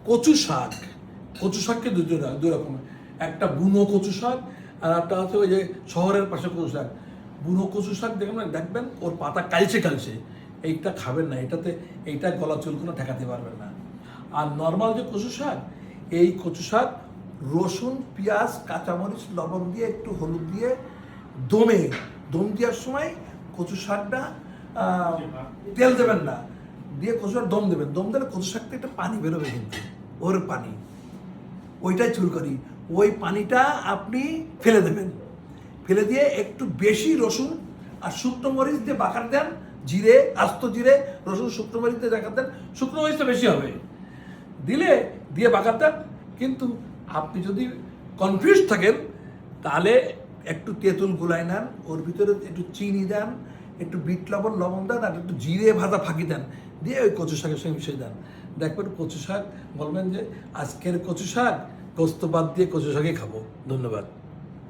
কচু শাক, কচু শাককে দুই রকমের, একটা বুনো কচু শাক আর একটা হচ্ছে ওই যে শহরের পাশে কচু শাক। বুনো কচু শাক দেখবেন ওর পাতা কালচে কালচে, এইটা খাবেন না, এইটা গলা চুলকুনো ঠেকাতে পারবেন না। আর নর্মাল যে কচু শাক, এই কচু শাক রসুন, পেঁয়াজ, কাঁচামরিচ, লবণ দিয়ে একটু হলুদ দিয়ে দম দেওয়ার সময় কচু শাকটা তেল দেবেন না, দিয়ে কচু শাক দম দেবেন। দম দিলে কচু শাকটা একটা পানি বেরোবে, কিন্তু ওর পানি ওইটাই চুলকানি, ওই পানিটা আপনি ফেলে দেবেন। ফেলে দিয়ে একটু বেশি রসুন আর শুকনো মরিচ দিয়ে বাগার দেন, জিরে, আস্ত জিরে, রসুন, শুকনো মরিচ দিয়ে বাগার দেন, শুকনো মরিচটা বেশি হবে, দিয়ে বাগার দেন। কিন্তু আপনি যদি কনফিউজ থাকেন তাহলে একটু তেঁতুল গুলাই নেন, ওর ভিতরে একটু চিনি দেন, একটু বিট লবণ দেন, আর একটু জিরে ভাজা ফাঁকি দেন, দিয়ে ওই কচু শাকের সঙ্গে মিশিয়ে দেন। দেখবেন কচু শাক, বলবেন যে আজকের কচু শাক গোস্ত বাদ দিয়ে কচু শাকই খাবো। ধন্যবাদ।